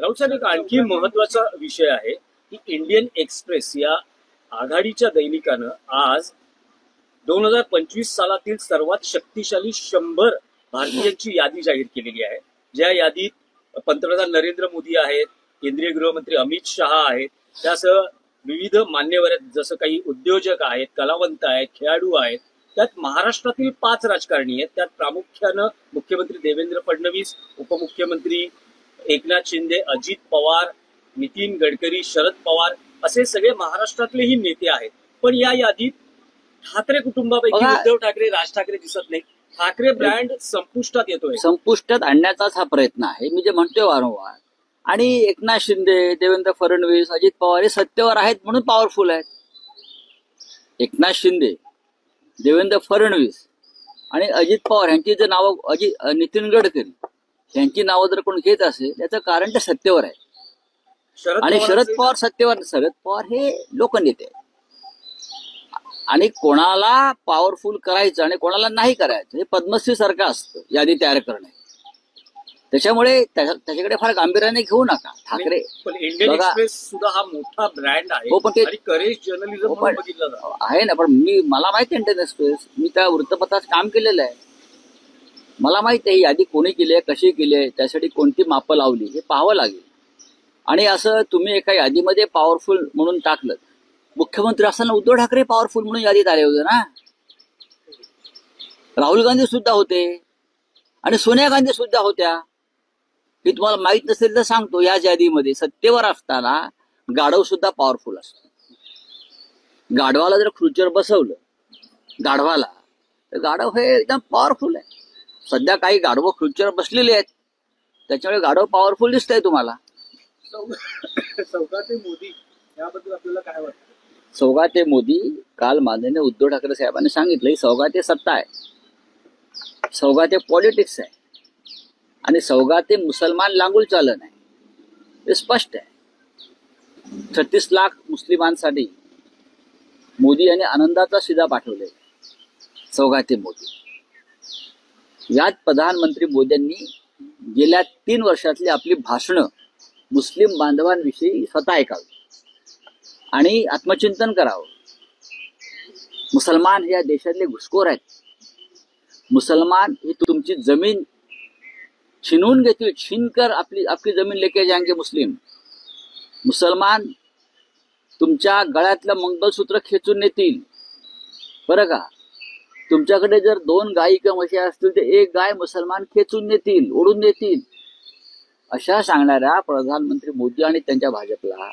राऊत साहेब, एक आणखी महत्वाचा विषय आहे की इंडियन एक्सप्रेस या आघाडीच्या दैनिकानं आज 2025 सालातील सर्वात शक्तिशाली 100 भारतीयांची यादी जाहीर केलेली आहे. ज्या यादीत पंतप्रधान नरेंद्र मोदी आहेत, केंद्रीय गृहमंत्री अमित शहा आहेत, त्यासह विविध मान्यवर आहेत, जसं काही उद्योजक आहेत, कलावंत आहेत, खेळाडू आहेत. त्यात महाराष्ट्रातील 5 राजकारणी आहेत. त्यात प्रामुख्यानं मुख्यमंत्री देवेंद्र फडणवीस, उपमुख्यमंत्री एकनाथ शिंदे, अजित पवार, नितीन गडकरी, शरद पवार असे सगळे महाराष्ट्रातलेही नेते आहेत. पण या यादीत ठाकरे कुटुंबापैकी उद्धव ठाकरे, राज ठाकरे दिसत नाही. ठाकरे ब्रँड संपुष्टात येतोय. संपुष्टात आणण्याचाच हा प्रयत्न आहे, मी जे म्हणतोय वारंवार. आणि एकनाथ शिंदे, देवेंद्र फडणवीस, अजित पवार हे सत्तेवर आहेत म्हणून पॉवरफुल आहेत. एकनाथ शिंदे, देवेंद्र फडणवीस आणि अजित पवार यांची जर नावं, नितीन गडकरी यांची नावं जर कोण घेत असेल त्याचं कारण ते सत्तेवर आहे. आणि शरद पवार सत्तेवर, शरद पवार हे लोकनेते आहेत. आणि कोणाला पॉवरफुल करायचं आणि कोणाला नाही करायचं हे पद्मश्री सारखं असतं यादी तयार करणे. त्याच्यामुळे त्याच्याकडे फार गांभीर्याने घेऊ नका. ठाकरे इंडियन एक्सप्रेस सुद्धा हा मोठा ब्रँड आहे. हो, पण ते करेज जर्नलिझम बघितलं जातं आहे ना. पण मला माहिती आहे इंडियन एक्सप्रेस, मी त्या वृत्तपत्रात काम केलेलं आहे. मला माहिती आहे यादी कोणी केली आहे, कशी केली आहे, त्यासाठी कोणती मापं लावली हे पाहावं लागेल. आणि असं तुम्ही एका यादीमध्ये पॉवरफुल म्हणून टाकलं, मुख्यमंत्री असताना उद्धव ठाकरे पॉवरफुल म्हणून यादीत आले होते ना. राहुल गांधी सुद्धा होते आणि सोनिया गांधी सुद्धा होत्या. हे तुम्हाला माहित नसेल तर सांगतो, या यादीमध्ये सत्तेवर असताना गाढव सुद्धा पॉवरफुल असतो. गाढवाला जर खुर्चीवर बसवलं गाढवाला, तर गाढव हे एकदम पॉवरफुल आहे. सध्या काही गाढवं खुर्चीवर बसलेले आहेत, त्याच्यामुळे गाढव पॉवरफुल दिसतंय तुम्हाला. सौगाते मोदी याबद्दल आपल्याला काय वाटतं? सौगाते मोदी, काल माननीय उद्धव ठाकरे साहेबांनी सांगितलं, सौगाते सत्ता आहे, सौगाते पॉलिटिक्स आहे आणि सौगाते मुसलमान लांगुल चालन आहे. हे स्पष्ट आहे. 36 लाख मुस्लिमांसाठी मोदी यांनी आनंदाचा शिदा पाठवले. सौगाते मोदी यात प्रधानमंत्री मोदींनी गेल्या 3 वर्षातली आपली भाषणं मुस्लिम बांधवांविषयी स्वतः ऐकावी आणि आत्मचिंतन करावं. मुसलमान हे या देशातले घुसखोर आहेत. मुसलमान हे तुमची जमीन छिनवून घेतील, छीनकर आपली जमीन लेके जाएंगे मुस्लिम. मुसलमान तुमच्या गळ्यातलं मंगलसूत्र खेचून नेतील बरं का. तुमच्याकडे जर 2 गायी किंवा म्हशी असतील तर 1 गाय मुसलमान खेचून नेतील, ओढून नेतील. अशा सांगणाऱ्या प्रधानमंत्री मोदी आणि त्यांच्या भाजपला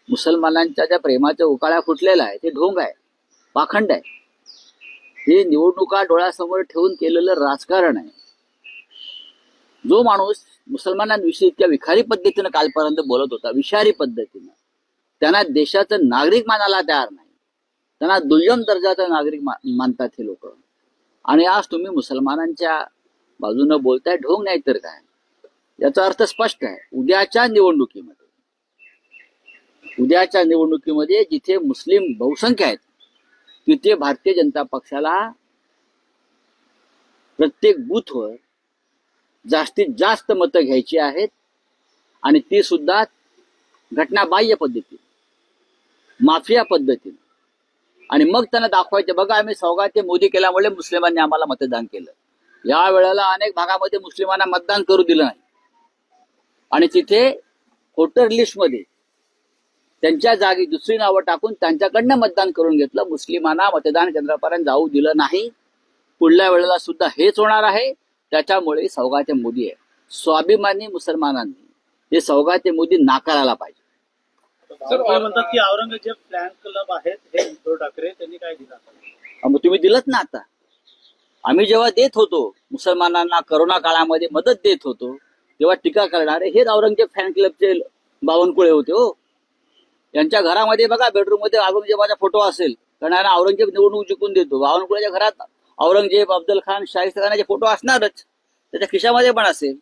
मुसलमानांच्या ज्या प्रेमाच्या उकाळ्या फुटलेला आहे ते ढोंग आहे, पाखंड आहे. हे निवडणुका डोळ्यासमोर ठेवून केलेलं राजकारण आहे. जो माणूस मुसलमानांविषयी इतक्या विखारी पद्धतीनं कालपर्यंत बोलत होता, विषारी पद्धतीनं, त्यांना देशाचं नागरिक मानायला तयार नाही. त्यांना दुय्यम दर्जाचा नागरिक मानतात हे लोक. आणि आज तुम्ही मुसलमानांच्या बाजूनं बोलताय, ढोंग नाही तर काय. याचा अर्थ स्पष्ट आहे. उद्याच्या निवडणुकीमध्ये जिथे मुस्लिम बहुसंख्य आहेत तिथे भारतीय जनता पक्षाला प्रत्येक बूथवर जास्तीत जास्त मतं घ्यायची आहेत आणि ती सुद्धा घटनाबाह्य पद्धतीने, माफिया पद्धतीने. आणि मग त्यांना दाखवायचं, बघा आम्ही सौगाते मोदी केल्यामुळे मुस्लिमांनी आम्हाला मतदान केलं. या वेळेला अनेक भागामध्ये मुस्लिमांना मतदान करू दिलं नाही आणि तिथे वोटर लिस्टमध्ये त्यांच्या जागी दुसरी नावं टाकून त्यांच्याकडनं मतदान करून घेतलं. मुस्लिमांना मतदान केंद्रापर्यंत जाऊ दिलं नाही. पुढल्या वेळेला सुद्धा हेच होणार आहे. त्याच्यामुळे सौगाते मोदी आहे. स्वाभिमानी मुसलमानांनी हे सौगाते मोदी नाकारायला पाहिजे. म्हणतात की औरंगजेब फॅन क्लब आहेत हे उद्धव ठाकरे, त्यांनी काय दिलं? मग तुम्ही दिलत ना. आता आम्ही जेव्हा देत होतो मुसलमानांना, करोना काळामध्ये मदत देत होतो, तेव्हा टीका करणारे हेच औरंगजेब फॅन क्लबचे बावनकुळे होते. हो, यांच्या घरामध्ये बघा, बेडरूम मध्ये औरंगजेबाचा फोटो असेल, कारण औरंगजेब निवडणूक जिंकून देतो. बावनकुळेच्या घरात औरंगजेब, अफजल खान, शाहिस्ते खानाचे फोटो असणारच, त्याच्या खिशामध्ये पण असेल.